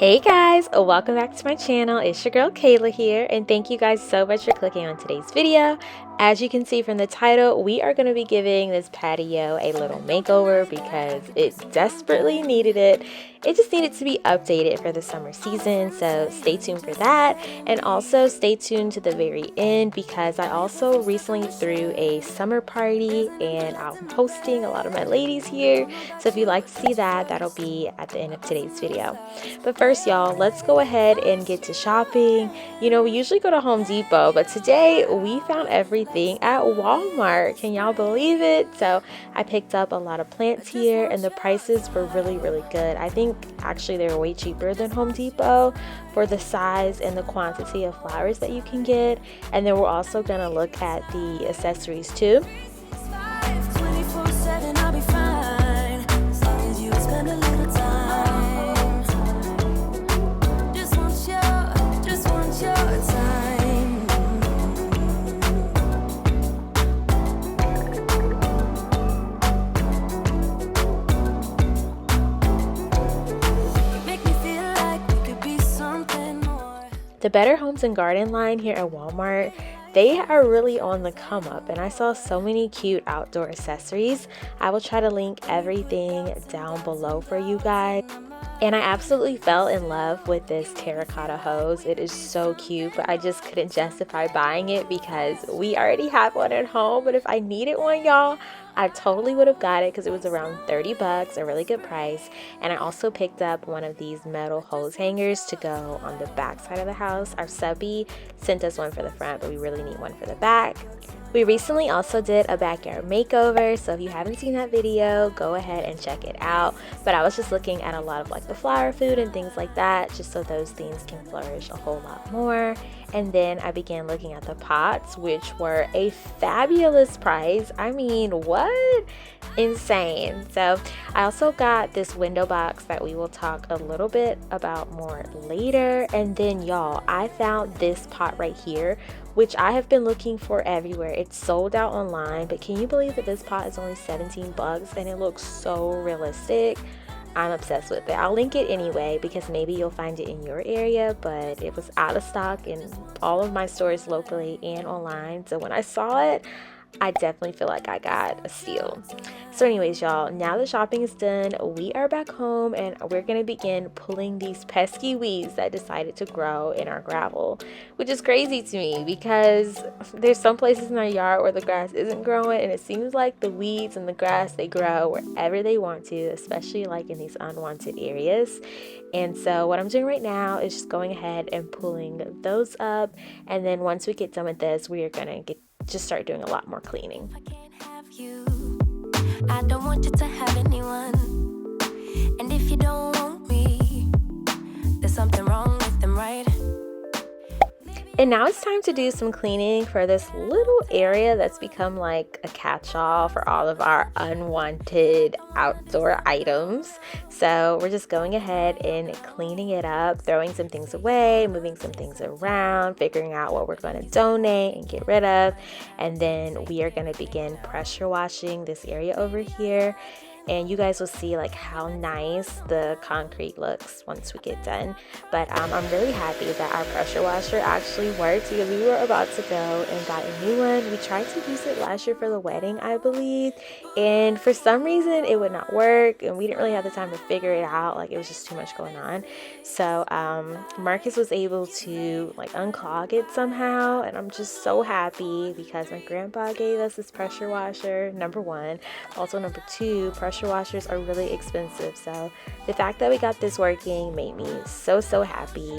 Hey guys, welcome back to my channel. It's your girl Kayla here, and thank you guys so much for clicking on today's video. As you can see from the title, we are going to be giving this patio a little makeover because it desperately needed it. It just needed to be updated for the summer season, so stay tuned for that. And also stay tuned to the very end because I also recently threw a summer party and I'm hosting a lot of my ladies here. So if you'd like to see that, that'll be at the end of today's video. But first, y'all, let's go ahead and get to shopping. You know, we usually go to Home Depot, but today we found everything at Walmart. Can y'all believe it? So I picked up a lot of plants here and the prices were really good. I think actually they were way cheaper than Home Depot for the size and the quantity of flowers that you can get. And then we're also gonna look at the accessories too. The Better Homes and Garden line here at Walmart, they are really on the come up, and I saw so many cute outdoor accessories. I will try to link everything down below for you guys. And I absolutely fell in love with this terracotta hose. It is so cute, but I just couldn't justify buying it because we already have one at home. But if I needed one, y'all, I totally would have got it because it was around 30 bucks, a really good price. And I also picked up one of these metal hose hangers to go on the back side of the house. Our subby sent us one for the front, but we really need one for the back. We recently also did a backyard makeover, so if you haven't seen that video, go ahead and check it out. But I was just looking at a lot of like the flower food and things like that, just so those things can flourish a whole lot more. And then I began looking at the pots, which were a fabulous price. I mean, what? Insane. So I also got this window box that we will talk a little bit about more later. And then y'all, I found this pot right here, which I have been looking for everywhere. It's sold out online, but can you believe that this pot is only 17 bucks and it looks so realistic? I'm obsessed with it. I'll link it anyway because maybe you'll find it in your area, but it was out of stock in all of my stores locally and online. So when I saw it, I definitely feel like I got a steal. So anyways, y'all, now the shopping is done, we are back home and we're gonna begin pulling these pesky weeds that decided to grow in our gravel, which is crazy to me because there's some places in our yard where the grass isn't growing, and it seems like the weeds and the grass, they grow wherever they want to, especially like in these unwanted areas. And so what I'm doing right now is just going ahead and pulling those up, and then once we get done with this, we are gonna just start doing a lot more cleaning. I can't have you. I don't want you to have anyone. And if you don't want me, there's something wrong with them, right? And now it's time to do some cleaning for this little area that's become like a catch-all for all of our unwanted outdoor items. So we're just going ahead and cleaning it up, throwing some things away, moving some things around, figuring out what we're going to donate and get rid of. And then we are going to begin pressure washing this area over here. And you guys will see like how nice the concrete looks once we get done. But I'm really happy that our pressure washer actually worked because we were about to go and got a new one. We tried to use it last year for the wedding, I believe, and for some reason it would not work, and we didn't really have the time to figure it out. Like, it was just too much going on. So Marcus was able to like unclog it somehow, and I'm just so happy because my grandpa gave us this pressure washer, number one. Also, number two, pressure washers are really expensive, so the fact that we got this working made me so happy.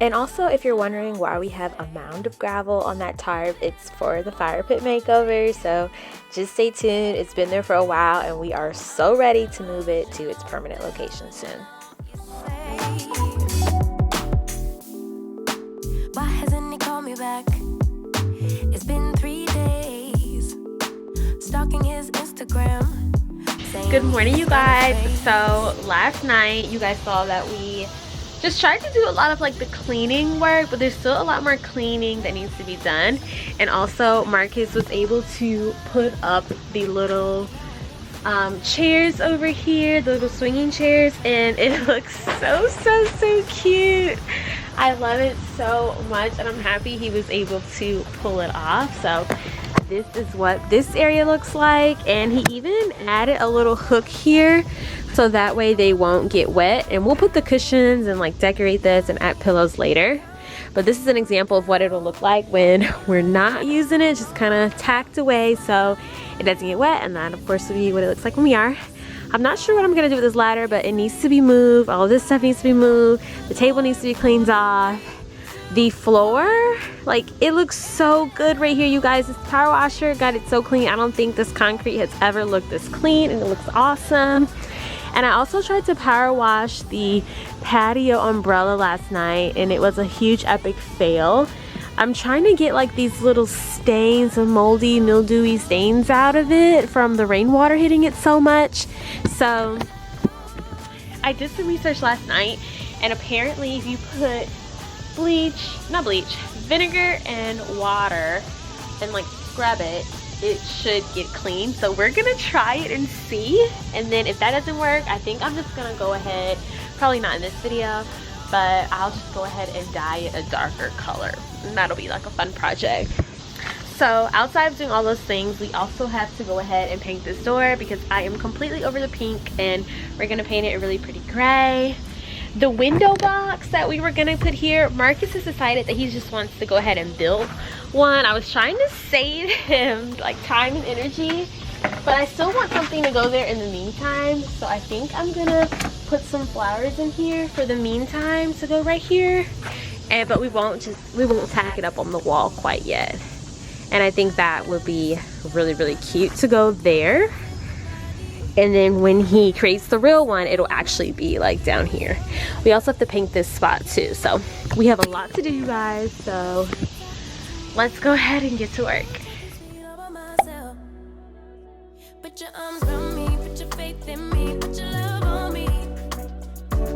And also, if you're wondering why we have a mound of gravel on that tarp, it's for the fire pit makeover, so just stay tuned. It's been there for a while and we are so ready to move it to its permanent location soon. Why hasn't he called me back? It's been 3 days. Stalking his Instagram. Good morning, you guys. So last night you guys saw that we just tried to do a lot of like the cleaning work, but there's still a lot more cleaning that needs to be done. And also Marcus was able to put up the little chairs over here, the little swinging chairs, and it looks so cute. I love it so much, and I'm happy he was able to pull it off. So this is what this area looks like, and he even added a little hook here so that way they won't get wet. And we'll put the cushions and like decorate this and add pillows later. But this is an example of what it'll look like when we're not using it, just kind of tacked away so it doesn't get wet. And that of course will be what it looks like when we are. I'm not sure what I'm gonna do with this ladder, but it needs to be moved. All of this stuff needs to be moved. The table needs to be cleaned off. The floor, like, it looks so good right here, you guys. This power washer got it so clean. I don't think this concrete has ever looked this clean, and it looks awesome. And I also tried to power wash the patio umbrella last night, and it was a huge epic fail. I'm trying to get like these little stains of moldy, mildewy stains out of it from the rainwater hitting it so much. So I did some research last night, and apparently if you put vinegar and water and like scrub it, it should get clean. So we're gonna try it and see, and then if that doesn't work, I think I'm just gonna go ahead, probably not in this video, but I'll just go ahead and dye it a darker color, and that'll be like a fun project. So outside of doing all those things, we also have to go ahead and paint this door because I am completely over the pink, and we're gonna paint it a really pretty gray. The window box that we were gonna put here, Marcus has decided that he just wants to go ahead and build one. I was trying to save him like time and energy, but I still want something to go there in the meantime. So I think I'm gonna put some flowers in here for the meantime to go right here. But we won't tack it up on the wall quite yet. And I think that would be really cute to go there. And then when he creates the real one, it'll actually be like down here. We also have to paint this spot too. So we have a lot to do, you guys. So let's go ahead and get to work. Put your arms around me, put your faith in me, put your love on me.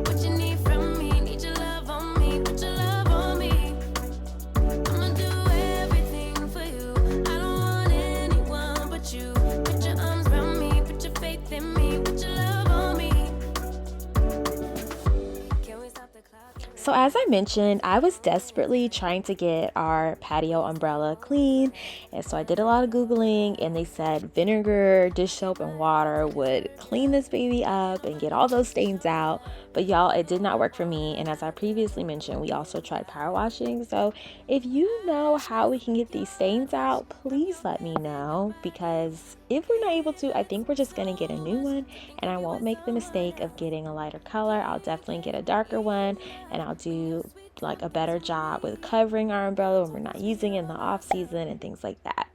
What you need from me, need your love on me, put your love on me. I'ma do everything for you. I don't want anyone but you. Put your arms around me, put your faith in me, put your love on me. Can we stop the clock? So as I mentioned, I was desperately trying to get our patio umbrella clean, and so I did a lot of Googling, and they said vinegar, dish soap, and water would clean this baby up and get all those stains out. But y'all, it did not work for me, and as I previously mentioned, we also tried power washing. So if you know how we can get these stains out, please let me know, because if we're not able to, I think we're just gonna get a new one, and I won't make the mistake of getting a lighter color. I'll definitely get a darker one, and I'll do like a better job with covering our umbrella when we're not using it in the off season and things like that.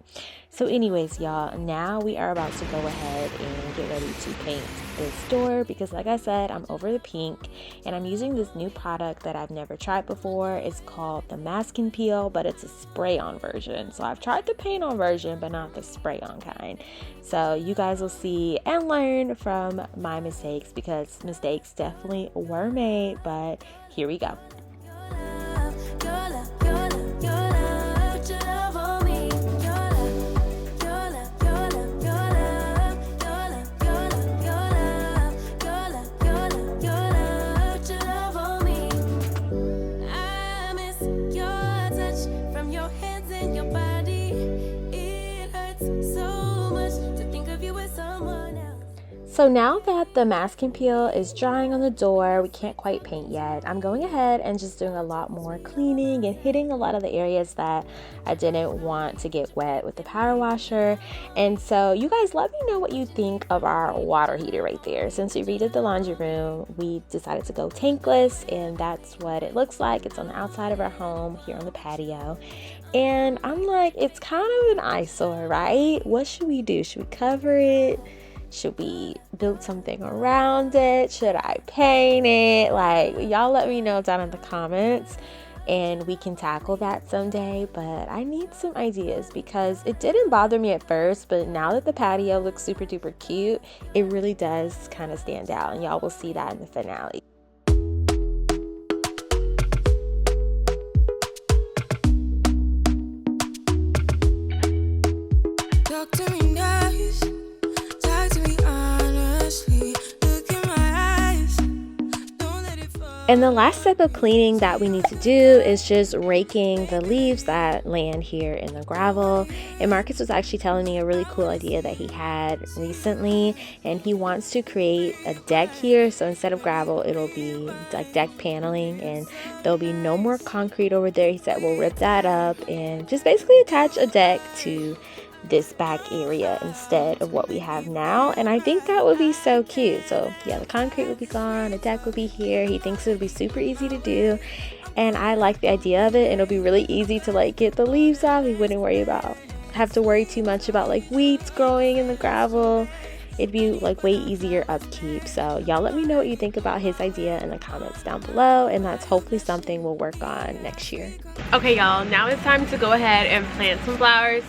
So anyways, y'all, now we are about to go ahead and get ready to paint this door because like I said, I'm over the pink, and I'm using this new product that I've never tried before. It's called the Mask and Peel, but it's a spray on version. So I've tried the paint on version, but not the spray on kind. So you guys will see and learn from my mistakes, because mistakes definitely were made, but here we go. So now that the mask and peel is drying on the door, we can't quite paint yet. I'm going ahead and just doing a lot more cleaning and hitting a lot of the areas that I didn't want to get wet with the power washer. And so you guys, let me know what you think of our water heater right there. Since we redid the laundry room, we decided to go tankless, and that's what it looks like. It's on the outside of our home here on the patio. And I'm like, it's kind of an eyesore, right? What should we do? Should we cover it? Should we build something around it? Should I paint it? Like, y'all let me know down in the comments, and we can tackle that someday. But I need some ideas, because it didn't bother me at first, but now that the patio looks super duper cute, it really does kind of stand out, and y'all will see that in the finale. Talk to me nice, talk to me honest. And the last step of cleaning that we need to do is just raking the leaves that land here in the gravel. And Marcus was actually telling me a really cool idea that he had recently, and he wants to create a deck here. So instead of gravel, it'll be like deck paneling, and there'll be no more concrete over there. He said we'll rip that up and just basically attach a deck to this back area instead of what we have now, and I think that would be so cute. So yeah, the concrete would be gone, the deck would be here. He thinks it would be super easy to do, and I like the idea of it, and it'll be really easy to like get the leaves off. He wouldn't have to worry too much about like weeds growing in the gravel. It'd be like way easier upkeep. So y'all let me know what you think about his idea in the comments down below, and that's hopefully something we'll work on next year. Okay y'all, now it's time to go ahead and plant some flowers,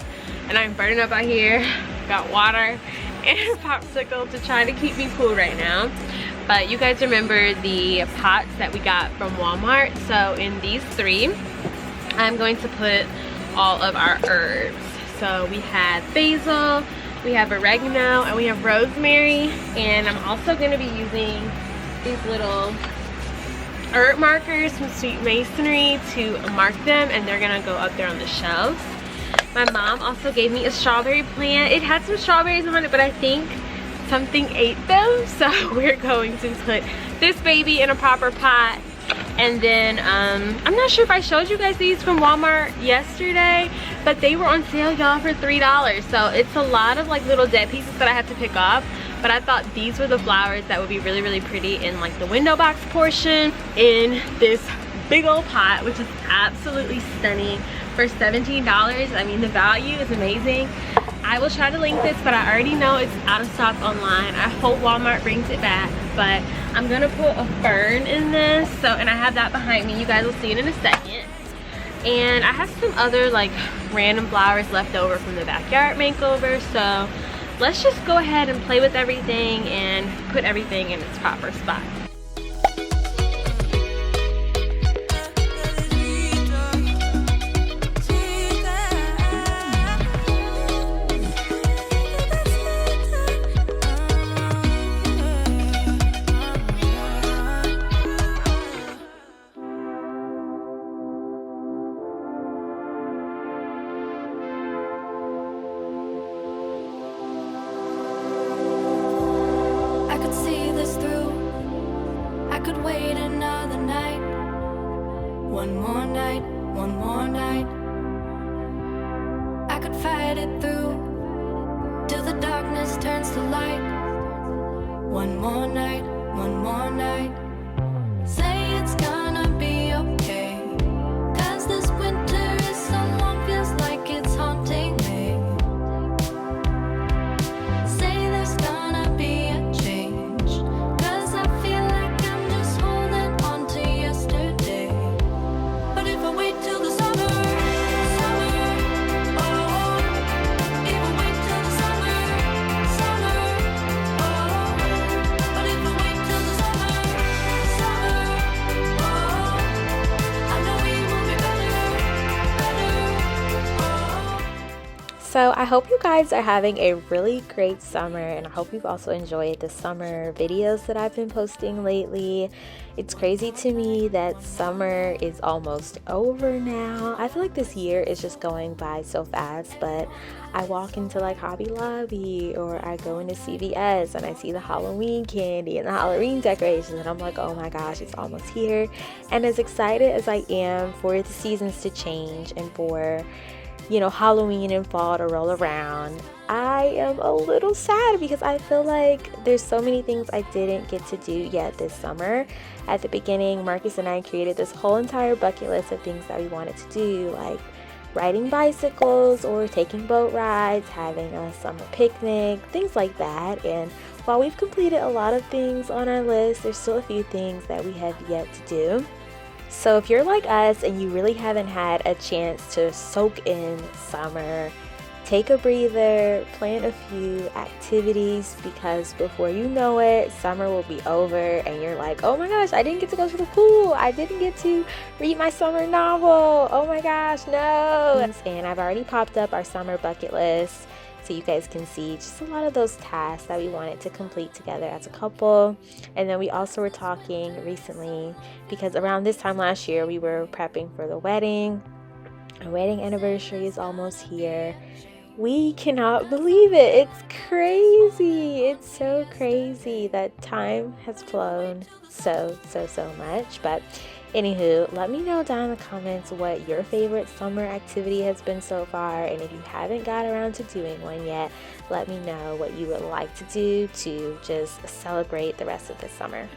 and I'm burning up out here. Got water and a popsicle to try to keep me cool right now. But you guys remember the pots that we got from Walmart? So in these 3, I'm going to put all of our herbs. So we have basil, we have oregano, and we have rosemary. And I'm also going to be using these little herb markers from Sweet Masonry to mark them, and they're going to go up there on the shelves. My mom also gave me a strawberry plant. It had some strawberries on it, but I think something ate them. So we're going to put this baby in a proper pot. And then I'm not sure if I showed you guys these from Walmart yesterday, but they were on sale, y'all, for $3. So it's a lot of like little dead pieces that I have to pick off. But I thought these were the flowers that would be really, really pretty in like the window box portion in this big old pot, which is absolutely stunning for $17. I mean, the value is amazing. I will try to link this, but I already know it's out of stock online. I hope Walmart brings it back, but I'm gonna put a fern in this. So, and I have that behind me. You guys will see it in a second. And I have some other like random flowers left over from the backyard makeover. So let's just go ahead and play with everything and put everything in its proper spot. One more night, one more night. I could fight it through till the darkness turns to light. One more night, one more night. Say it's gonna be okay, 'cause this winter is so long, feels like it's haunting me. Say there's gonna be a change, 'cause I feel like I'm just holding on to yesterday. But if I wait till the summer, oh, if I wait till the summer, oh, but if I wait till the summer, oh, I know we will be better, oh. So I hope you guys are having a really great summer, and I hope you've also enjoyed the summer videos that I've been posting lately. It's crazy to me that summer is almost over now. I feel like this year is just going by so fast, but I walk into like Hobby Lobby or I go into CVS and I see the Halloween candy and the Halloween decorations, and I'm like, oh my gosh, it's almost here. And as excited as I am for the seasons to change and for, you know, Halloween and fall to roll around, I am a little sad because I feel like there's so many things I didn't get to do yet this summer. At the beginning, Marcus and I created this whole entire bucket list of things that we wanted to do, like riding bicycles or taking boat rides, having a summer picnic, things like that. And while we've completed a lot of things on our list, there's still a few things that we have yet to do. So if you're like us and you really haven't had a chance to soak in summer, take a breather, plan a few activities, because before you know it, summer will be over and you're like, oh my gosh, I didn't get to go to the pool, I didn't get to read my summer novel, oh my gosh, no. And I've already popped up our summer bucket list so you guys can see just a lot of those tasks that we wanted to complete together as a couple. And then we also were talking recently because around this time last year we were prepping for the wedding. Our wedding anniversary is almost here. We cannot believe it. It's crazy. It's so crazy that time has flown so much. But anywho, let me know down in the comments what your favorite summer activity has been so far. And if you haven't got around to doing one yet, let me know what you would like to do to just celebrate the rest of the summer.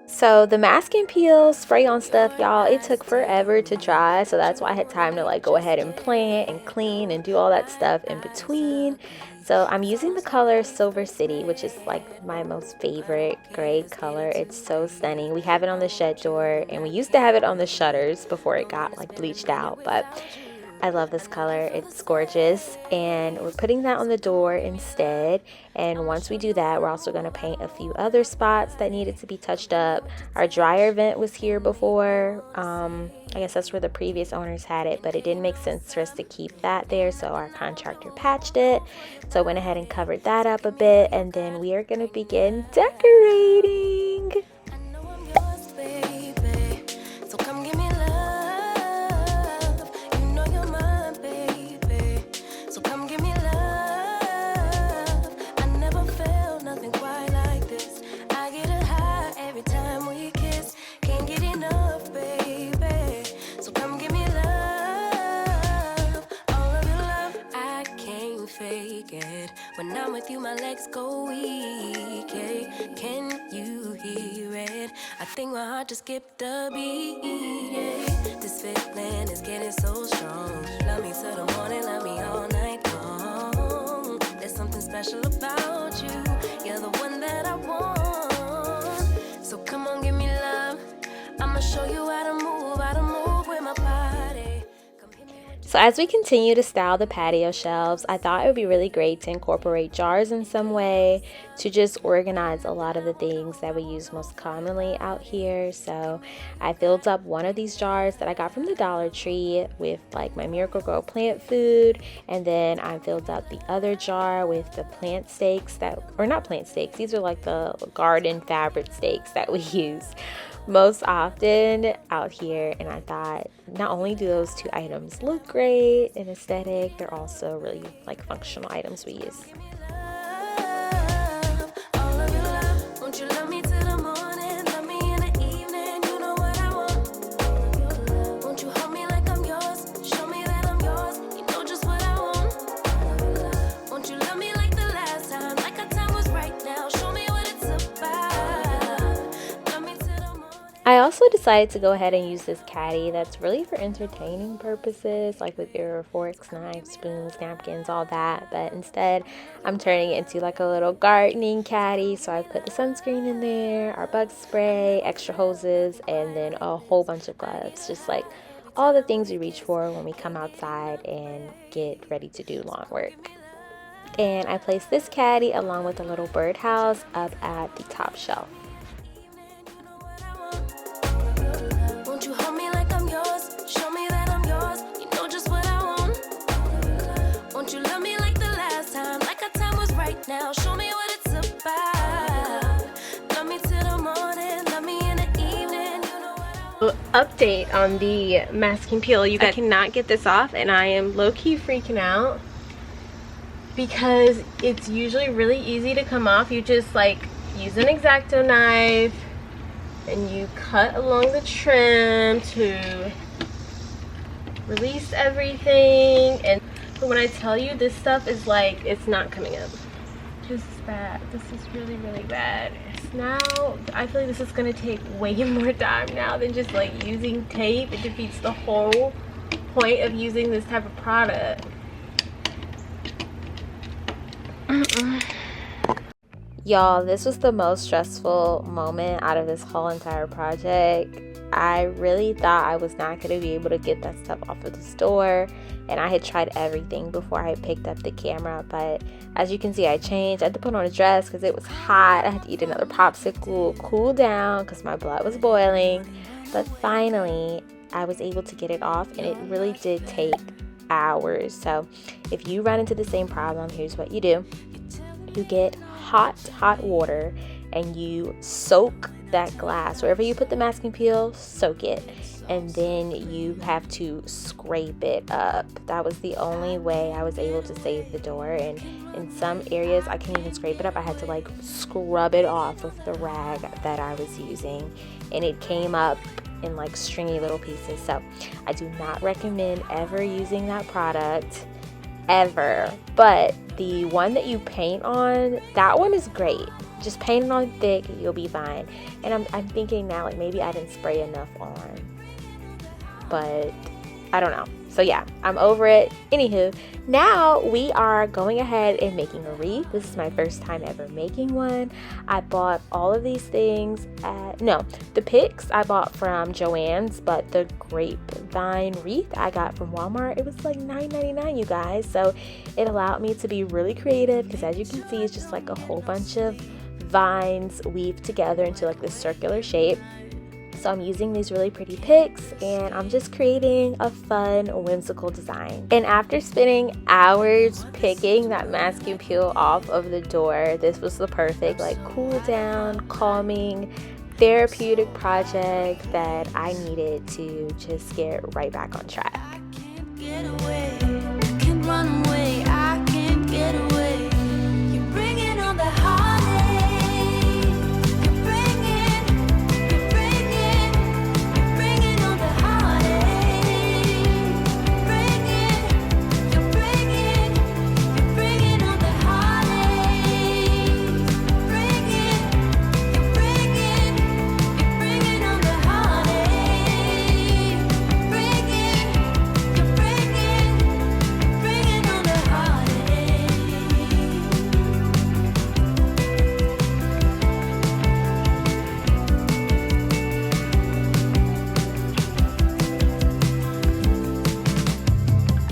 So the mask and peel spray on stuff, y'all, it took forever to dry, so that's why I had time to like go ahead and plant and clean and do all that stuff in between. So I'm using the color Silver City, which is like my most favorite gray color. It's so stunning. We have it on the shed door, and we used to have it on the shutters before it got like bleached out, but I love this color. It's gorgeous, and we're putting that on the door instead. And once we do that, we're also going to paint a few other spots that needed to be touched up. Our dryer vent was here before. I guess that's where the previous owners had it, but it didn't make sense for us to keep that there, so our contractor patched it. So I went ahead and covered that up a bit, and then we are going to begin decorating. When I'm with you, my legs go weak. Hey, can you hear it? I think my heart just skipped a beat. Yeah. This feeling is getting so strong. Love me till the morning, love me all night long. There's something special about you. You're the one that I want. So come on, give me love. I'ma show you how to move with my body. So as we continue to style the patio shelves, I thought it would be really great to incorporate jars in some way to just organize a lot of the things that we use most commonly out here. So I filled up one of these jars that I got from the Dollar Tree with like my Miracle-Gro plant food, and then I filled up the other jar with the plant stakes not plant stakes, these are like the garden fabric stakes that we use most often out here. And I thought not only do those two items look great and aesthetic, they're also really like functional items we use. I also decided to go ahead and use this caddy that's really for entertaining purposes, like with your forks, knives, spoons, napkins, all that. But instead, I'm turning it into like a little gardening caddy. So I put the sunscreen in there, our bug spray, extra hoses, and then a whole bunch of gloves. Just like all the things we reach for when we come outside and get ready to do lawn work. And I placed this caddy along with a little birdhouse up at the top shelf. Now show me what it's about. Love me till the morning, love me in the evening. You know what Update on the mask and peel. You guys cannot get this off, and I am low-key freaking out because it's usually really easy to come off. You just like use an X-Acto knife and you cut along the trim to release everything. And but when I tell you, this stuff is like, it's not coming up. This is bad. This is really bad. now I feel like this is gonna take way more time now than just like using tape. It defeats the whole point of using this type of product. Y'all, this was the most stressful moment out of this whole entire project. I really thought I was not going to be able to get that stuff off of the store, and I had tried everything before I picked up the camera. But as you can see, I changed. I had to put on a dress because it was hot. I had to eat another popsicle, cool down because my blood was boiling. But finally, I was able to get it off, and it really did take hours. So if you run into the same problem, here's what you do. You get hot water and you soak that glass. Wherever you put the masking peel, soak it, and then you have to scrape it up. That was the only way I was able to save the door, and in some areas I couldn't even scrape it up. I had to like scrub it off with the rag that I was using, and it came up in like stringy little pieces. So I do not recommend ever using that product ever. But the one that you paint on, that one is great. Just paint it on thick, you'll be fine. And I'm thinking now, like, maybe I didn't spray enough on, but I don't know. So yeah, I'm over it. Anywho, now we are going ahead and making a wreath. This is my first time ever making one. I bought all of these things the picks I bought from Joann's, but the grapevine wreath I got from Walmart. It was like $9.99, you guys. So it allowed me to be really creative because, as you can see, it's just like a whole bunch of vines weaved together into like this circular shape. So I'm using these really pretty picks, and I'm just creating a fun, whimsical design. And after spending hours picking that masking peel off of the door, this was the perfect like cool down, calming, therapeutic project that I needed to just get right back on track. I can't get away, can't run away, I can't get away. You're bringing on the heartache. You're bringing on the heartache. You're bringing on the heartache. You're bringing on the heartache. Bringing on the heartache.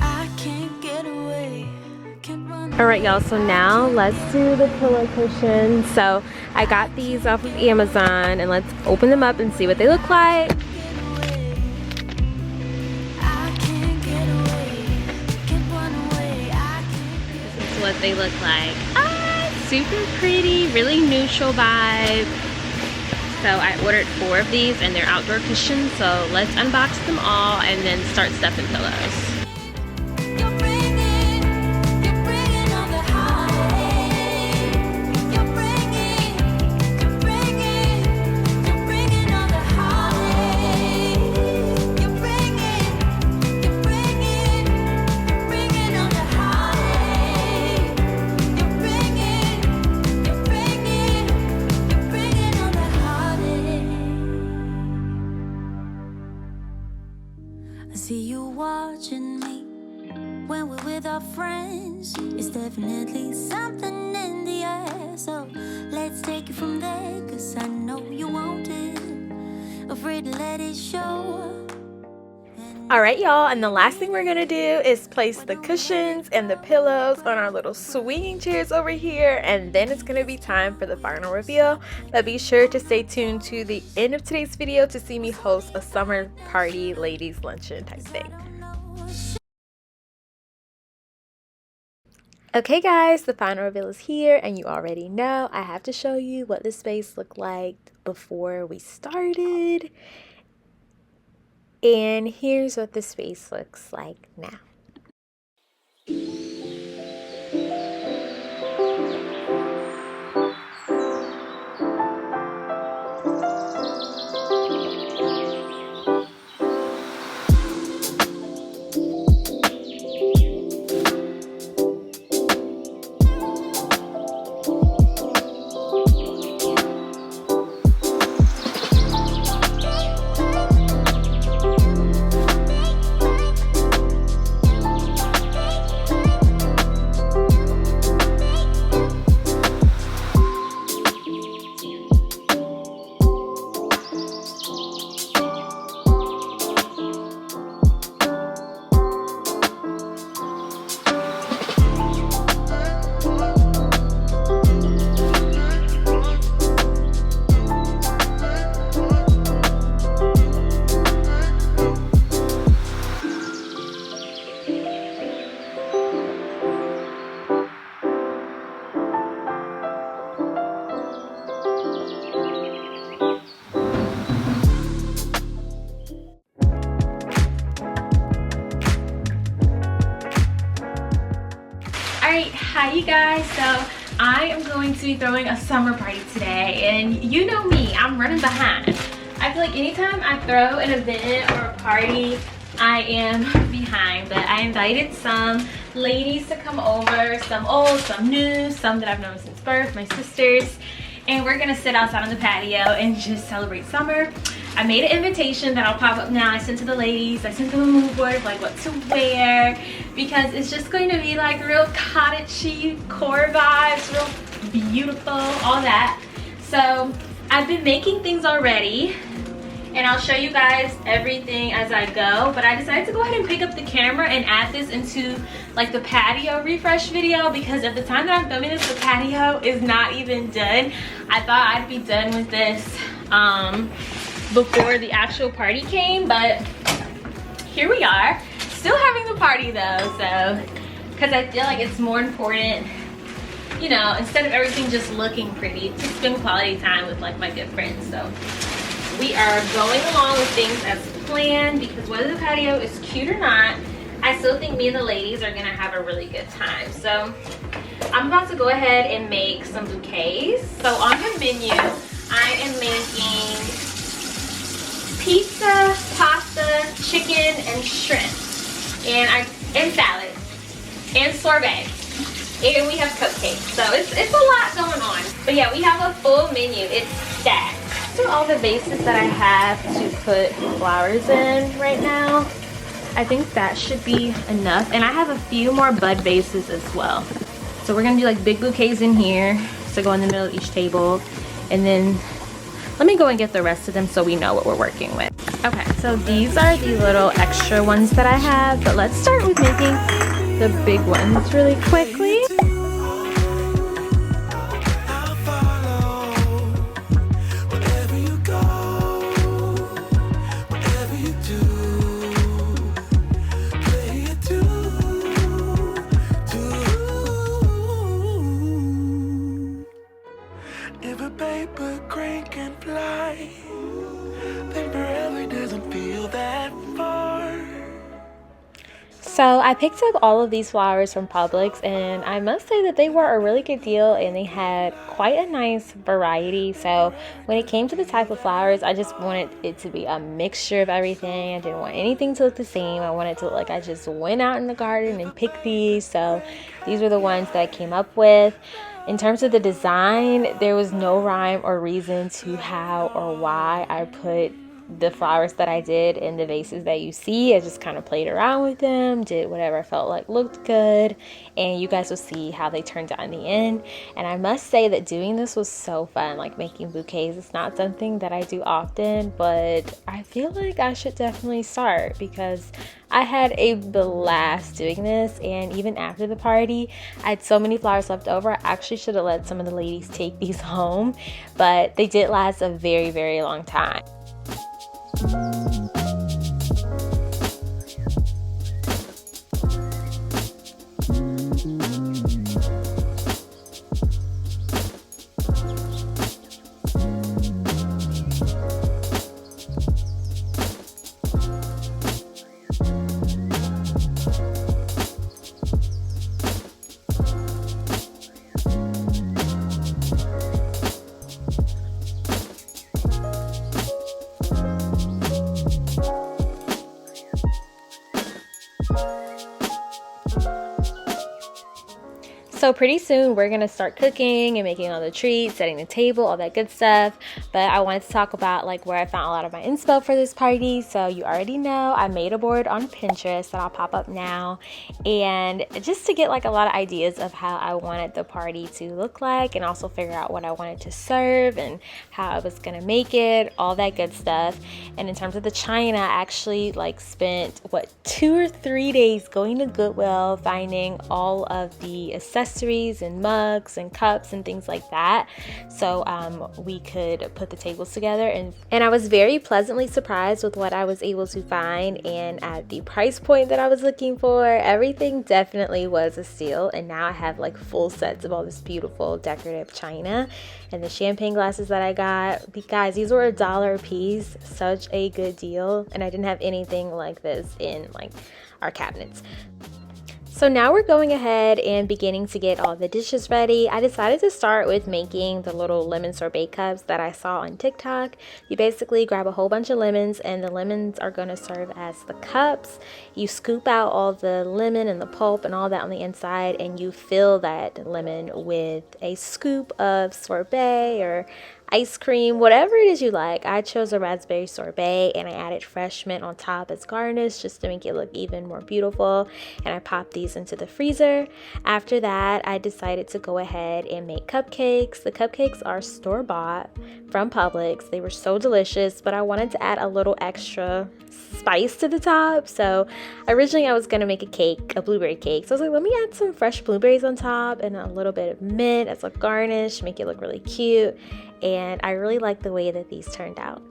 I can't get away, can't run away. All right, y'all, so now let's do the pillow cushions. So I got these off of Amazon, and let's open them up and see what they look like. This is what they look like. Super pretty, really neutral vibe. So I ordered 4 of these, and they're outdoor cushions. So let's unbox them all and then start stuffing pillows. You're bringing on the heartache. You're bringing on the heartache. You're bringing on the heartache. You're bringing on the heartache. I see you watching me. When we're with our friends, it's definitely something in the air. So let's take it from there, 'cause I know you want it. Afraid to let it show. All right, y'all, and the last thing we're gonna do is place the cushions and the pillows on our little swinging chairs over here, and then it's gonna be time for the final reveal. But be sure to stay tuned to the end of today's video to see me host a summer party ladies luncheon type thing. Okay guys, the final reveal is here, and you already know I have to show you what this space looked like before we started. And here's what the space looks like now. Hi you guys, so I am going to be throwing a summer party today, and you know me, I'm running behind. I feel like anytime I throw an event or a party, I am behind, but I invited some ladies to come over, some old, some new, some that I've known since birth, my sisters, and we're gonna sit outside on the patio and just celebrate summer. I made an invitation that I'll pop up now. I sent to the ladies. I sent them a mood board of like what to wear, because it's just going to be like real cottagey core vibes, real beautiful, all that. So I've been making things already, and I'll show you guys everything as I go, but I decided to go ahead and pick up the camera and add this into like the patio refresh video, because at the time that I'm filming this, the patio is not even done. I thought I'd be done with this before the actual party came, but here we are, still having the party though. So because I feel like it's more important, you know, instead of everything just looking pretty, to spend quality time with like my good friends. So we are going along with things as planned, because whether the patio is cute or not, I still think me and the ladies are gonna have a really good time. So I'm about to go ahead and make some bouquets. So on the menu, I am making pizza, pasta, chicken, and shrimp, and salad, and sorbet, and we have cupcakes. So it's a lot going on. But yeah, we have a full menu. It's stacked. So all the vases that I have to put flowers in right now, I think that should be enough. And I have a few more bud vases as well. So we're gonna do like big bouquets in here to go in the middle of each table, and then let me go and get the rest of them so we know what we're working with. Okay, so these are the little extra ones that I have, but let's start with making the big ones really quickly. So I picked up all of these flowers from Publix, and I must say that they were a really good deal, and they had quite a nice variety. So when it came to the type of flowers, I just wanted it to be a mixture of everything. I didn't want anything to look the same. I wanted to look like I just went out in the garden and picked these. So these were the ones that I came up with. In terms of the design, there was no rhyme or reason to how or why I put the flowers that I did in the vases that you see. I just kind of played around with them, did whatever I felt like looked good, and you guys will see how they turned out in the end. And I must say that doing this was so fun, like making bouquets. It's not something that I do often, but I feel like I should definitely start, because I had a blast doing this. And even after the party, I had so many flowers left over. I actually should have let some of the ladies take these home, but they did last a very, very long time. So pretty soon we're gonna start cooking and making all the treats, setting the table, all that good stuff. But I wanted to talk about like where I found a lot of my inspo for this party. So you already know I made a board on Pinterest that I'll pop up now, and just to get like a lot of ideas of how I wanted the party to look like, and also figure out what I wanted to serve and how I was gonna make it, all that good stuff. And in terms of the china, I actually like spent 2 or 3 days going to Goodwill, finding all of the accessories and mugs and cups and things like that, so we could put the tables together. And I was very pleasantly surprised with what I was able to find, and at the price point that I was looking for. Everything definitely was a steal, and now I have like full sets of all this beautiful decorative china. And the champagne glasses that I got, guys, these were $1 a piece. Such a good deal, and I didn't have anything like this in like our cabinets. So now we're going ahead and beginning to get all the dishes ready. I decided to start with making the little lemon sorbet cups that I saw on TikTok. You basically grab a whole bunch of lemons, and the lemons are going to serve as the cups. You scoop out all the lemon and the pulp and all that on the inside, and you fill that lemon with a scoop of sorbet or ice cream, whatever it is you like. I chose a raspberry sorbet, and I added fresh mint on top as garnish just to make it look even more beautiful, and I popped these into the freezer. After that, I decided to go ahead and make cupcakes. The cupcakes are store-bought from Publix. They were so delicious, but I wanted to add a little extra spice to the top. So originally I was gonna make a blueberry cake. So I was like, let me add some fresh blueberries on top and a little bit of mint as a garnish, make it look really cute. And I really like the way that these turned out.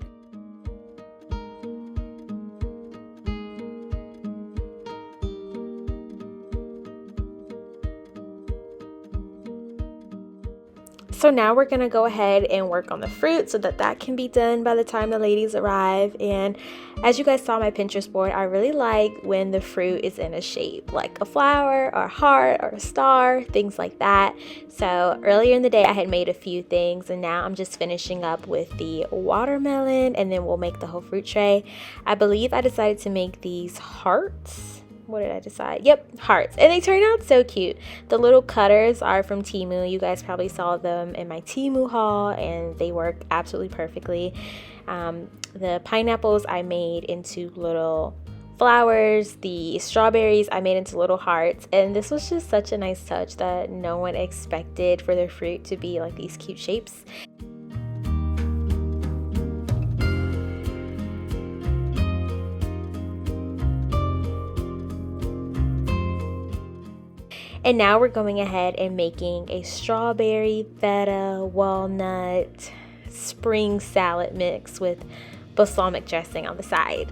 So now we're gonna go ahead and work on the fruit so that can be done by the time the ladies arrive. And as you guys saw my Pinterest board, I really like when the fruit is in a shape, like a flower or a heart or a star, things like that. So earlier in the day I had made a few things, and now I'm just finishing up with the watermelon, and then we'll make the whole fruit tray. I believe I decided to make these hearts. What did I decide? Yep, hearts. And they turned out so cute. The little cutters are from Temu. You guys probably saw them in my Temu haul, and they work absolutely perfectly. The pineapples I made into little flowers. The strawberries I made into little hearts. And this was just such a nice touch that no one expected for their fruit to be like these cute shapes. And now we're going ahead and making a strawberry, feta, walnut, spring salad mix with balsamic dressing on the side.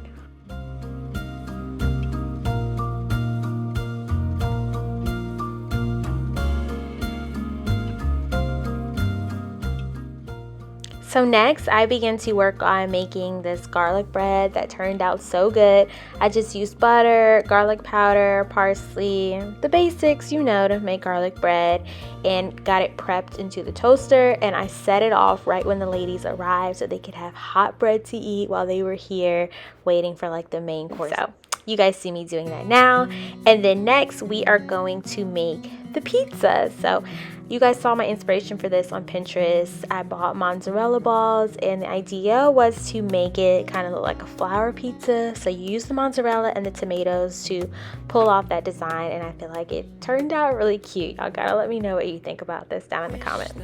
So next, I began to work on making this garlic bread that turned out so good. I just used butter, garlic powder, parsley, the basics, you know, to make garlic bread, and got it prepped into the toaster. And I set it off right when the ladies arrived so they could have hot bread to eat while they were here waiting for like the main course. So you guys see me doing that now. And then next, we are going to make the pizza. So you guys saw my inspiration for this on Pinterest. I bought mozzarella balls, and the idea was to make it kind of look like a flour pizza. So you use the mozzarella and the tomatoes to pull off that design, and I feel like it turned out really cute. Y'all gotta let me know what you think about this down in the comments.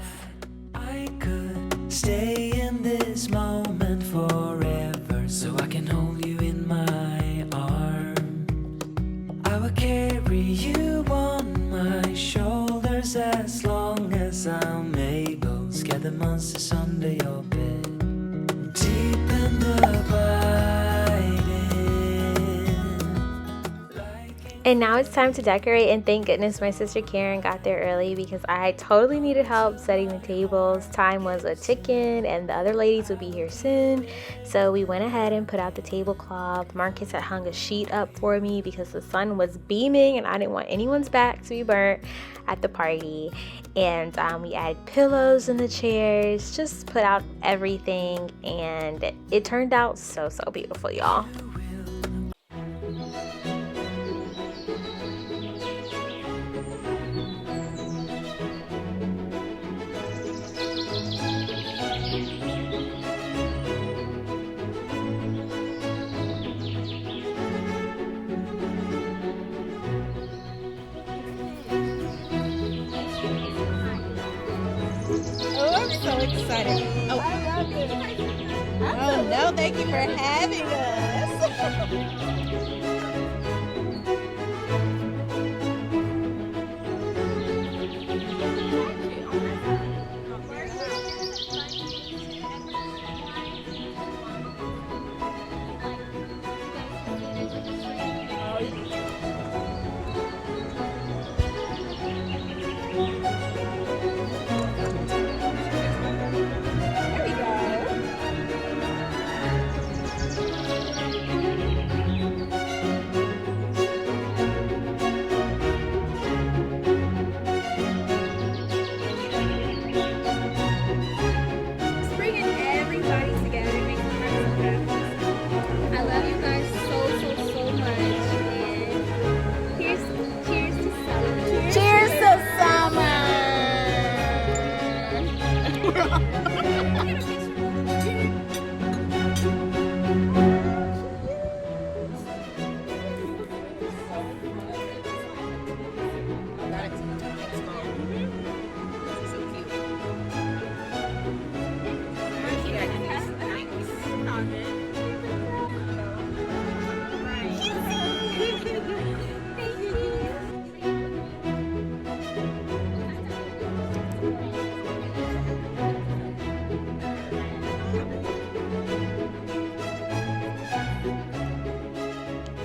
I could stay in this moment forever, so I can hold you in my arms. I will carry you on my shoulders as long as I'm able. Scare the monsters under your bed, deep in the And now it's time to decorate, and thank goodness my sister Karen got there early because I totally needed help setting the tables. Time was a ticking, and the other ladies would be here soon. So we went ahead and put out the tablecloth. Marcus had hung a sheet up for me because the sun was beaming and I didn't want anyone's back to be burnt at the party. And we added pillows in the chairs, just put out everything, and it turned out so beautiful, y'all. So excited. Oh. Oh no, thank you for having us.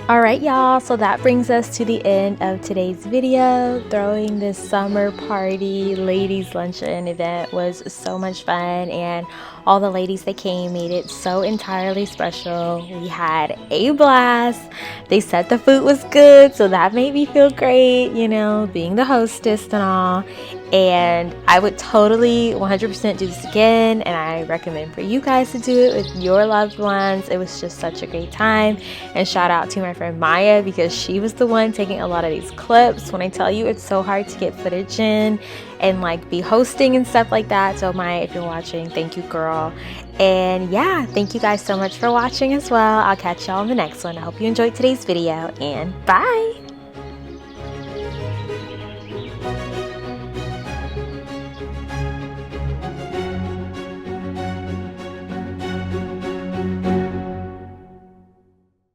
Alright y'all, so that brings us to the end of today's video. Throwing this summer party ladies luncheon event was so much fun, and all the ladies that came made it so entirely special. We had a blast. They said the food was good, so that made me feel great, you know, being the hostess and all. And I would totally 100% do this again, and I recommend for you guys to do it with your loved ones. It was just such a great time. And shout out to my friend Maya, because she was the one taking a lot of these clips. When I tell you it's so hard to get footage in and like be hosting and stuff like that. So Maya, if you're watching, thank you, girl. And yeah, thank you guys so much for watching as well. I'll catch y'all in the next one. I hope you enjoyed today's video, and bye.